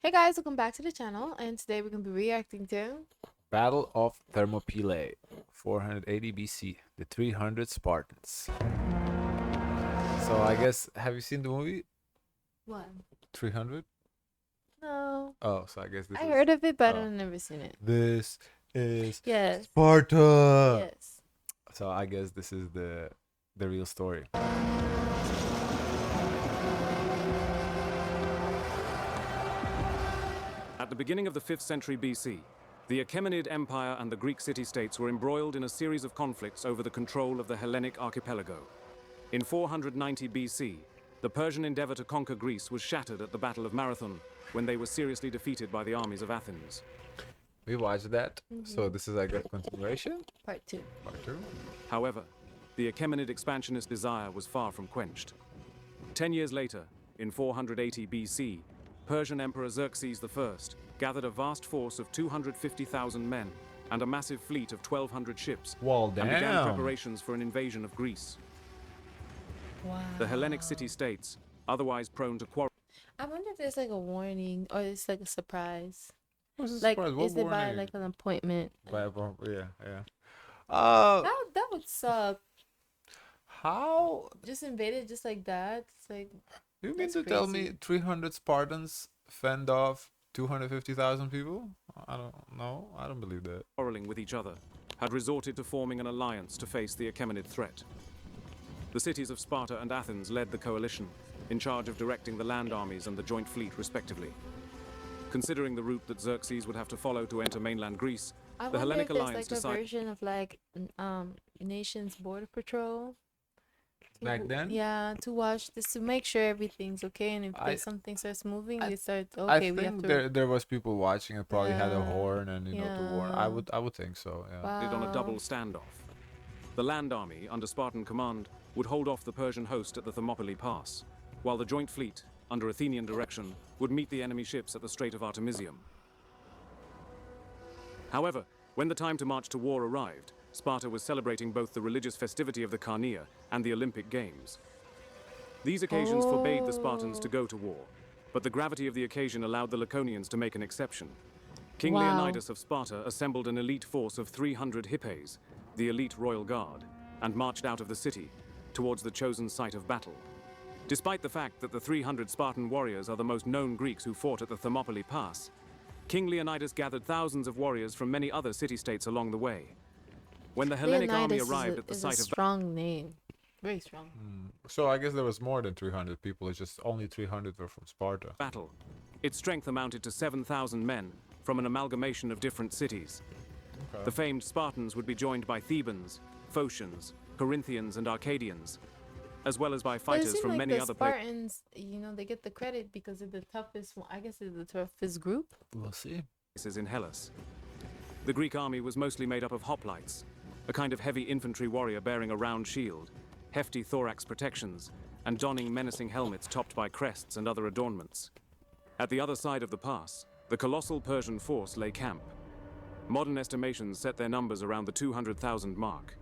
Hey guys, welcome back to the channel, and today we're going to be reacting to Battle of Thermopylae, 480 BC, the 300 Spartans. So I guess, have you seen the movie what? 300? No, Oh, so I guess I heard of it, but oh, I've never seen it. this is Yes, Sparta. yes. So I guess this is the real story. At the beginning of the 5th century BC, the Achaemenid Empire and the Greek city-states were embroiled in a series of conflicts over the control of the Hellenic archipelago. In 490 BC, the Persian endeavor to conquer Greece was shattered at the Battle of Marathon, when they were seriously defeated by the armies of Athens. We watched that. So this is, I guess, continuation. Part 2. Part 2. However, the Achaemenid expansionist desire was far from quenched. 10 years later, in 480 BC, Persian Emperor Xerxes I gathered a vast force of 250,000 men and a massive fleet of 1,200 ships Well, and began damn. preparations for an invasion of Greece. Wow. The Hellenic city-states, otherwise prone to quarrel. I wonder if there's like a warning or it's like a surprise. What's the Like, surprise? What is it by warning? like an appointment? Yeah. That would suck. How? Just invaded just like that. It's like, You mean that's to tell me crazy. 300 Spartans fend off 250,000 people? I don't know. I don't believe that. quarreling with each other, had resorted to forming an alliance to face the Achaemenid threat. The cities of Sparta and Athens led the coalition, in charge of directing the land armies and the joint fleet respectively. Considering the route that Xerxes would have to follow to enter mainland Greece, I the wonder Hellenic if there's alliance like a decided version of like Nations Border Patrol. Back then? Yeah, to watch this to make sure everything's okay, and if I there's something starts moving, I they start I okay. We have think to. there was people watching and probably had a Yeah, horn and to warn. yeah. I would think so. Yeah. on a double Wow. standoff. The land army, under Spartan command, would hold off the Persian host at the Thermopylae Pass, while the joint fleet, under Athenian direction, would meet the enemy ships at the Strait of Artemisium. However, when the time to march to war arrived, Sparta was celebrating both the religious festivity of the Carnea and the Olympic Games. These occasions forbade the Spartans to go to war, but the gravity of the occasion allowed the Laconians to make an exception. King Wow. Leonidas of Sparta assembled an elite force of 300 hippes, the elite royal guard, and marched out of the city towards the chosen site of battle. Despite the fact that the 300 Spartan warriors are the most known Greeks who fought at the Thermopylae Pass, King Leonidas gathered thousands of warriors from many other city-states along the way. When the Hellenic army Leonidas arrived at the is a site of strong name, very strong. So I guess there was more than 300 people. It's just only 300 were from Sparta. battle, its strength amounted to 7,000 men from an amalgamation of different cities. Okay. The famed Spartans would be joined by Thebans, Phocians, Corinthians, and Arcadians, as well as by But it fighters seems from like many the other places. Spartans, they get the credit because they're the toughest one. I guess they're the toughest group. We'll see. In Hellas. The Greek army was mostly made up of hoplites, a kind of heavy infantry warrior bearing a round shield, hefty thorax protections, and donning menacing helmets topped by crests and other adornments. At the other side of the pass, the colossal Persian force lay camp. Modern estimations set their numbers around the 200,000 mark.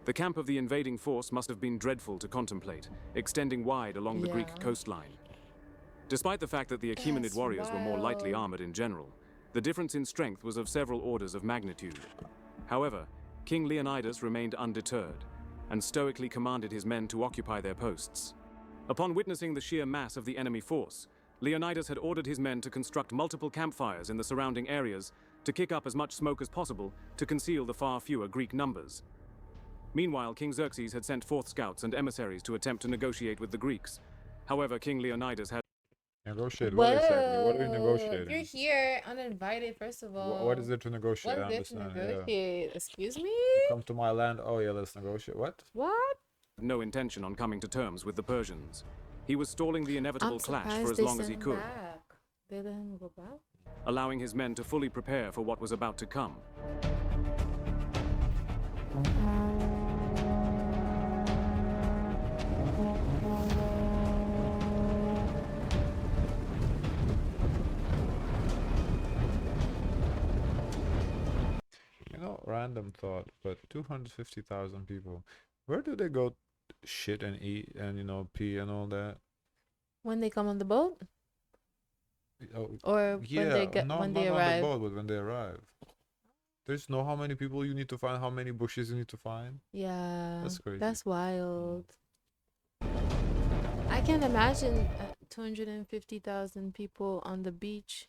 The camp of the invading force must have been dreadful to contemplate, extending wide along the Greek Yeah. coastline. Despite the fact that the Achaemenid That's warriors were more lightly wild. armored in general, the difference in strength was of several orders of magnitude. However, King Leonidas remained undeterred and stoically commanded his men to occupy their posts. Upon witnessing the sheer mass of the enemy force, Leonidas had ordered his men to construct multiple campfires in the surrounding areas to kick up as much smoke as possible to conceal the far fewer Greek numbers. Meanwhile, King Xerxes had sent forth scouts and emissaries to attempt to negotiate with the Greeks. However, King Leonidas had Negotiate. What exactly? What are we You're negotiating? here uninvited, first of all. What is there to negotiate? I What is there to understand. Yeah. negotiate? Excuse me? Come to my land. Oh yeah, let's negotiate. What? What? no intention on coming to terms with the Persians. He was stalling the inevitable I'm clash surprised for as they long as he sent could, back. They let him go back? allowing his men to fully prepare for what was about to come. Random thought, but 250,000 people. Where do they go shit and eat and pee and all that? When they come on the boat? Oh, Or yeah, when not they on the arrive? boat, but when they arrive. There's no how many people you need to find, how many bushes you need to find. Yeah, That's crazy. that's wild. I can't imagine 250,000 people on the beach.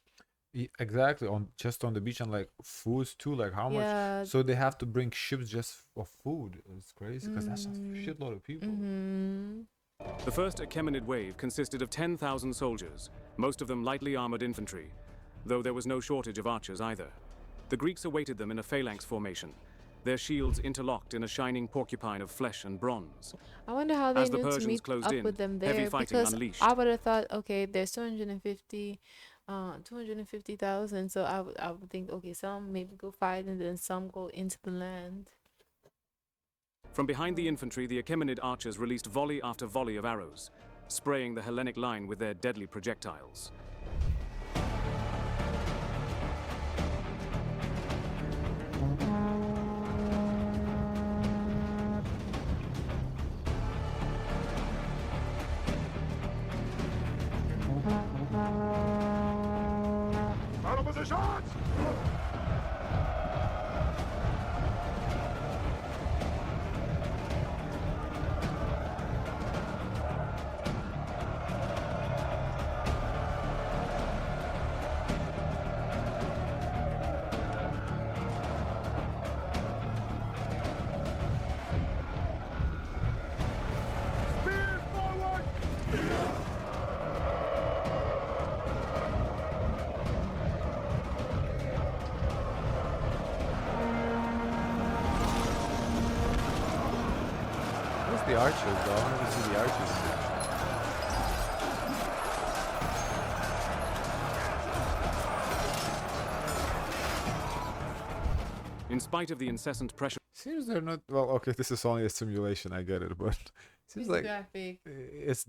Exactly, on just on the beach, and like foods too, like how much. Yeah. So they have to bring ships just for food. It's crazy because that's a Mm. shitload of people. Mm-hmm. The first Achaemenid wave consisted of 10,000 soldiers, most of them lightly armored infantry, though there was no shortage of archers either. The Greeks awaited them in a phalanx formation, their shields interlocked in a shining porcupine of flesh and bronze. I wonder how they As the knew to Persians meet closed up in, with them heavy there, fighting because unleashed. I would have thought, okay, there's 250,000, so I would think, okay, some maybe go fight and then some go into the land. From behind the infantry, the Achaemenid archers released volley after volley of arrows, spraying the Hellenic line with their deadly projectiles. Battle positions! Spears forward! Where's the archers though? I want to see the archers. In spite of the incessant pressure Seems they're not well. Okay, this is only a simulation. I get it, but seems It's like graphic.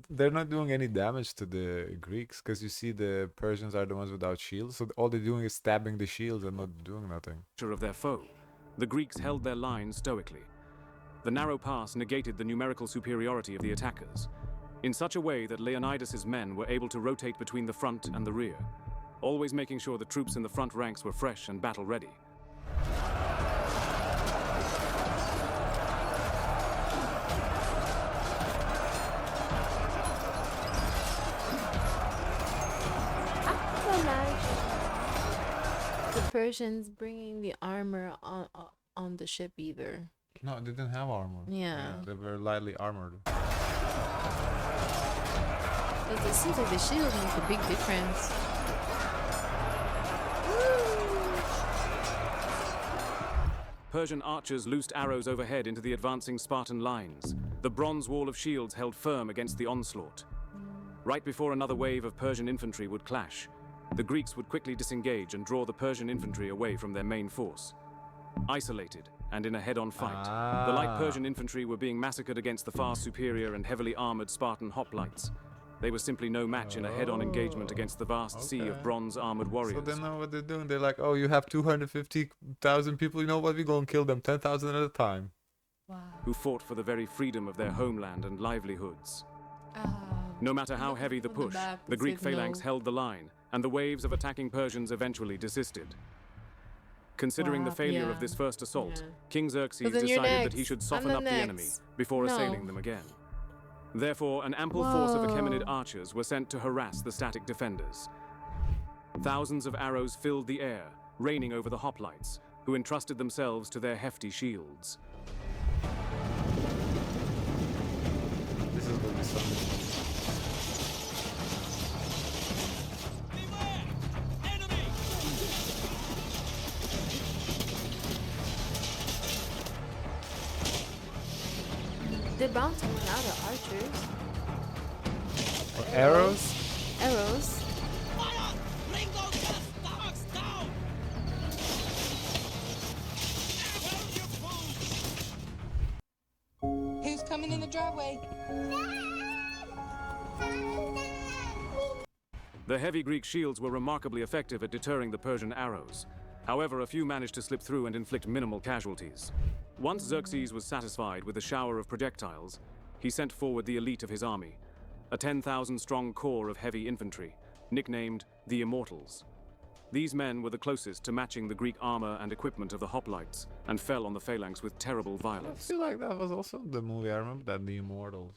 they're not doing any damage to the Greeks because you see the Persians are the ones without shields, so all they're doing is stabbing the shields and not doing nothing. of their foe, the Greeks held their line stoically. The narrow pass negated the numerical superiority of the attackers, in such a way that Leonidas's men were able to rotate between the front and the rear, always making sure the troops in the front ranks were fresh and battle-ready. I can imagine the Persians bringing the armor on the ship either. No, they didn't have armor. Yeah. They were lightly armored. Because it seems like the shield makes a big difference. Persian archers loosed arrows overhead into the advancing Spartan lines. The bronze wall of shields held firm against the onslaught. Right before another wave of Persian infantry would clash, the Greeks would quickly disengage and draw the Persian infantry away from their main force. Isolated and in a head-on fight, the light Persian infantry were being massacred against the far superior and heavily armored Spartan hoplites. They were simply no match in a head-on engagement against the vast sea of bronze-armored warriors. So they know what they're doing. They're like, oh, you have 250,000 people. You know what? We're going to kill them 10,000 at a time. Wow. Who fought for the very freedom of their homeland and livelihoods. No matter how heavy the From the push, back, the they Greek said phalanx no. held the line, and the waves of attacking Persians eventually desisted. Considering the Wow, failure yeah. of this first assault, Yeah. King Xerxes then you're decided that he next. should I'm soften the up the enemy next. before No. assailing them again. Therefore, an ample force of Achaemenid Whoa. archers were sent to harass the static defenders. Thousands of arrows filled the air, raining over the hoplites, who entrusted themselves to their hefty shields. This is going to be something. They're bound to run out of archers. Arrows? Arrows. Fire! Bring those bastards down! Who's coming in the driveway? The heavy Greek shields were remarkably effective at deterring the Persian arrows. However, a few managed to slip through and inflict minimal casualties. Once Xerxes was satisfied with the shower of projectiles, he sent forward the elite of his army, a 10,000-strong corps of heavy infantry, nicknamed the Immortals. These men were the closest to matching the Greek armor and equipment of the hoplites, and fell on the phalanx with terrible I violence. feel like that was also the movie. I remember that, The Immortals.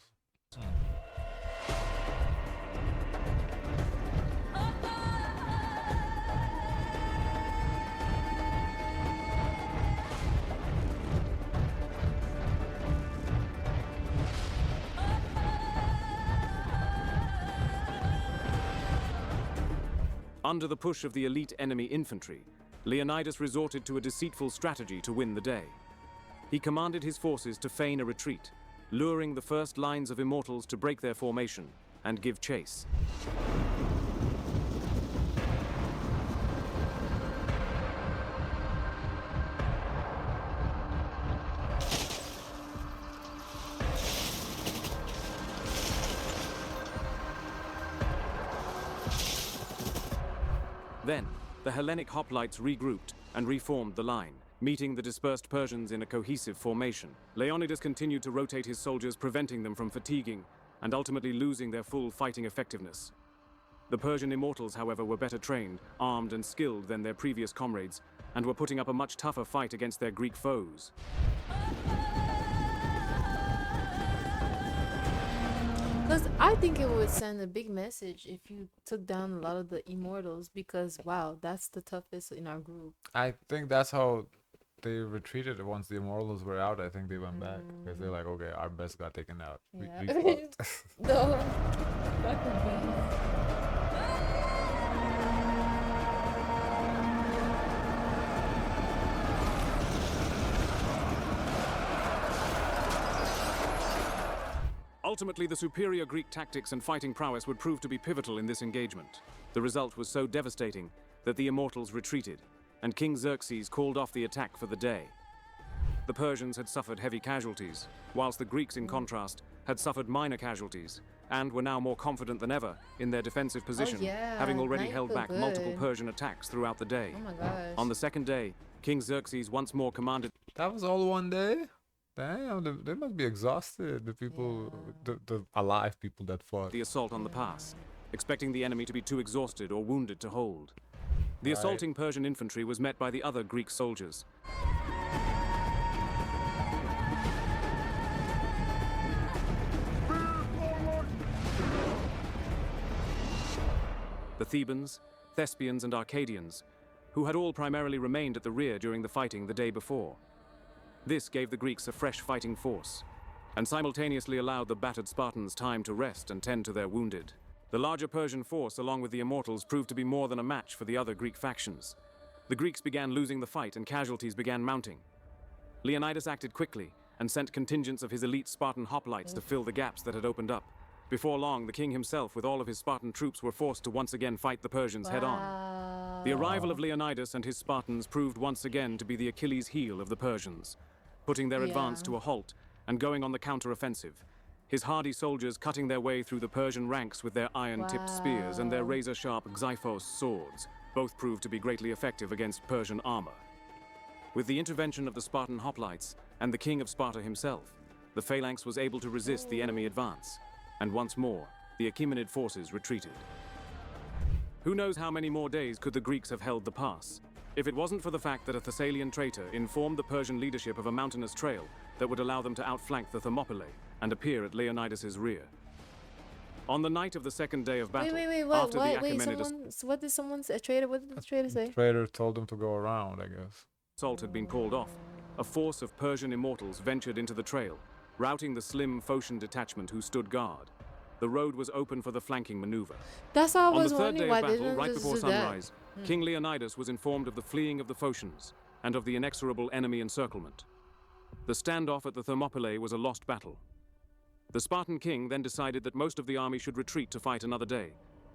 Under the push of the elite enemy infantry, Leonidas resorted to a deceitful strategy to win the day. He commanded his forces to feign a retreat, luring the first lines of Immortals to break their formation and give chase. Then, the Hellenic hoplites regrouped and reformed the line, meeting the dispersed Persians in a cohesive formation. Leonidas continued to rotate his soldiers, preventing them from fatiguing and ultimately losing their full fighting effectiveness. The Persian Immortals, however, were better trained, armed and skilled than their previous comrades, and were putting up a much tougher fight against their Greek foes. Because I think it would send a big message if you took down a lot of the Immortals, because wow, that's the toughest in our group. I think that's how they retreated once the Immortals were out. I think they went back because they're like, okay, our best got taken out. Yeah. We fucked. No. Fucking bad. Ultimately, the superior Greek tactics and fighting prowess would prove to be pivotal in this engagement. The result was so devastating that the Immortals retreated, and King Xerxes called off the attack for the day. The Persians had suffered heavy casualties, whilst the Greeks, in contrast, had suffered minor casualties, and were now more confident than ever in their defensive position, yeah, having already now you held feel back multiple good. Persian attacks throughout the day. Oh my gosh. On the second day, King Xerxes once more commanded That was all one day? Damn, they must be exhausted. The people, the alive people that fought. the assault on the pass, expecting the enemy to be too exhausted or wounded to hold. The Right. assaulting Persian infantry was met by the other Greek soldiers. The Thebans, Thespians, and Arcadians, who had all primarily remained at the rear during the fighting the day before. This gave the Greeks a fresh fighting force, and simultaneously allowed the battered Spartans time to rest and tend to their wounded. The larger Persian force, along with the Immortals, proved to be more than a match for the other Greek factions. The Greeks began losing the fight and casualties began mounting. Leonidas acted quickly and sent contingents of his elite Spartan hoplites to fill the gaps that had opened up. Before long, the king himself with all of his Spartan troops were forced to once again fight the Persians head-on. The arrival of Leonidas and his Spartans proved once again to be the Achilles heel of the Persians, putting their advance Yeah. to a halt and going on the counter-offensive. His hardy soldiers cutting their way through the Persian ranks with their iron-tipped spears and their Wow. razor-sharp Xyphos swords. Both proved to be greatly effective against Persian armor. With the intervention of the Spartan hoplites and the king of Sparta himself, the phalanx was able to resist the enemy advance, and once more, the Achaemenid forces retreated. Who knows how many more days could the Greeks have held the pass, if it wasn't for the fact that a Thessalian traitor informed the Persian leadership of a mountainous trail that would allow them to outflank the Thermopylae and appear at Leonidas's rear. On the night of the second day of battle, Wait, after the wait, Achaemenid what did someone say? A traitor? What did the traitor say? Trader told them to go around, I guess. assault had been called off, a force of Persian Immortals ventured into the trail, routing the slim Phocian detachment who stood guard. The road was open for the flanking maneuver. That's all I On the was third day wondering. of Why they battle, didn't right just before do that. sunrise, King Leonidas was informed of the fleeing of the Phocians and of the inexorable enemy encirclement. The standoff at the Thermopylae was a lost battle. The Spartan king then decided that most of the army should retreat to fight another day,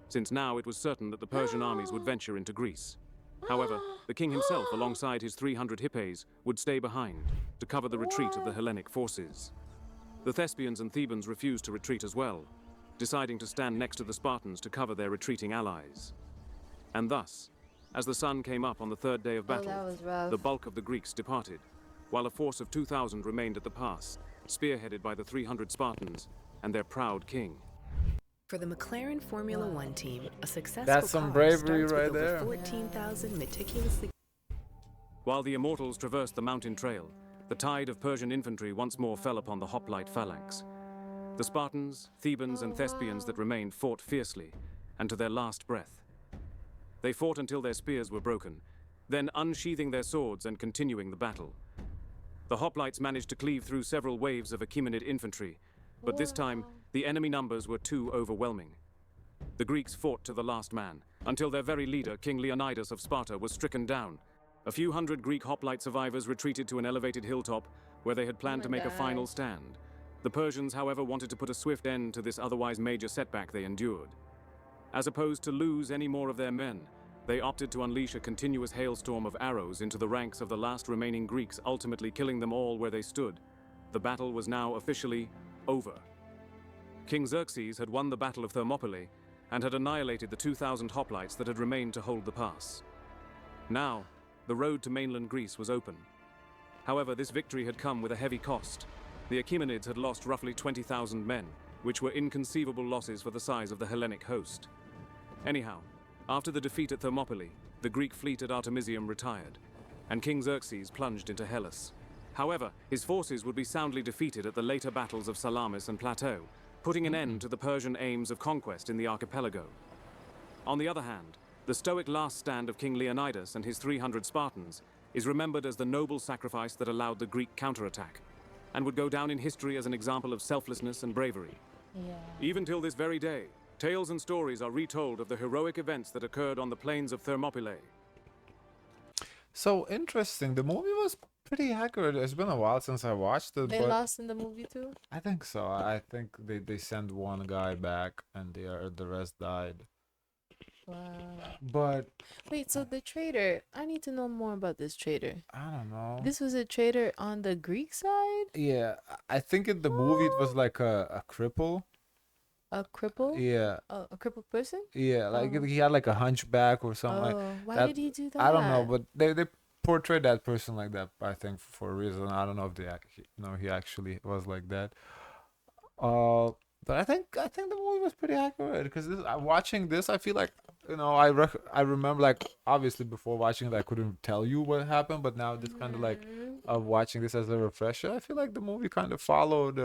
since now it was certain that the Persian armies would venture into Greece. However, the king himself, alongside his 300 Hippes, would stay behind to cover the retreat of the Hellenic forces. The Thespians and Thebans refused to retreat as well, deciding to stand next to the Spartans to cover their retreating allies. And thus, as the sun came up on the third day of Oh, that battle, was rough. the bulk of the Greeks departed, while a force of 2,000 remained at the pass, spearheaded by the 300 Spartans and their proud king. For the McLaren Formula One team, a successful That's some car bravery starts right with over there. 14,000 meticulously. While the immortals traversed the mountain trail, the tide of Persian infantry once more fell upon the hoplite phalanx. The Spartans, Thebans, and Thespians that remained fought fiercely, and to their last breath. They fought until their spears were broken, then unsheathing their swords and continuing the battle. The hoplites managed to cleave through several waves of Achaemenid infantry, but this time the enemy numbers were too overwhelming. The Greeks fought to the last man, until their very leader, King Leonidas of Sparta, was stricken down. A few hundred Greek hoplite survivors retreated to an elevated hilltop where they had planned to make a final stand. The Persians, however, wanted to put a swift end to this otherwise major setback they endured. As opposed to lose any more of their men, they opted to unleash a continuous hailstorm of arrows into the ranks of the last remaining Greeks, ultimately killing them all where they stood. The battle was now officially over. King Xerxes had won the Battle of Thermopylae and had annihilated the 2,000 hoplites that had remained to hold the pass. Now, the road to mainland Greece was open. However, this victory had come with a heavy cost. The Achaemenids had lost roughly 20,000 men, which were inconceivable losses for the size of the Hellenic host. Anyhow, after the defeat at Thermopylae, the Greek fleet at Artemisium retired, and King Xerxes plunged into Hellas. However, his forces would be soundly defeated at the later battles of Salamis and Plateau, putting an end to the Persian aims of conquest in the archipelago. On the other hand, the stoic last stand of King Leonidas and his 300 Spartans is remembered as the noble sacrifice that allowed the Greek counterattack, and would go down in history as an example of selflessness and bravery. Yeah. Even till this very day, tales and stories are retold of the heroic events that occurred on the plains of Thermopylae. So interesting. The movie was pretty accurate. It's been a while since I watched it, They but lost in the movie too? I think so. I think they sent one guy back and the rest died. Wow. But Wait, so the traitor, I need to know more about this traitor. I don't know. This was a traitor on the Greek side? Yeah, I think in the movie it was like a cripple. A cripple? Yeah, A crippled person? yeah, like Oh. he had like a hunchback or something like Oh, why that. did he do that? I don't know, but they portrayed that person like that. I think for a reason. I don't know if he actually was like that. But I think the movie was pretty accurate because watching this, I feel like I remember, like, obviously before watching it I couldn't tell you what happened, but now this kind of like of watching this as a refresher, I feel like the movie kind of followed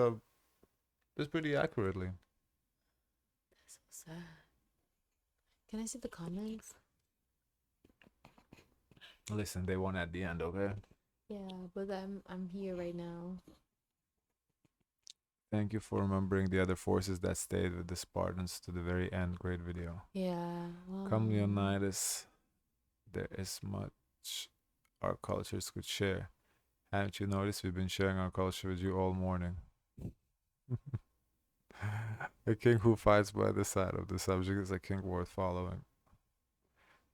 this pretty accurately. That's so sad. Can I see the comments? Listen, they won at the end, okay? Yeah, but I'm here right now. Thank you for remembering the other forces that stayed with the Spartans to the very end. Great video. Yeah. Well, Come Leonidas, there is much our cultures could share. Haven't you noticed we've been sharing our culture with you all morning? A king who fights by the side of the subject is a king worth following.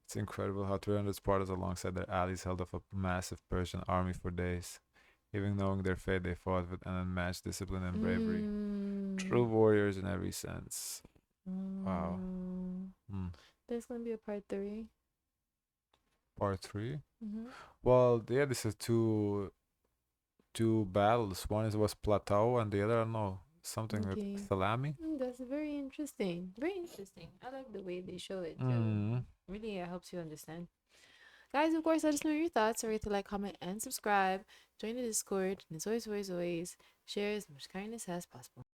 It's incredible how 300 Spartans alongside their allies held off a massive Persian army for days. Even knowing their fate, they fought with an unmatched discipline and bravery. True warriors in every sense. Wow. There's gonna be a part 3. Part 3? Mm-hmm. Well, yeah, this is two battles. One was Plateau, and the other, I don't know, something Okay. with Salami. That's very interesting. Very interesting. I like the way they show it. Too. Mm. Really, it helps you understand. Guys, of course, let us know your thoughts. Don't forget to like, comment, and subscribe. Join the Discord. And as always, share as much kindness as possible.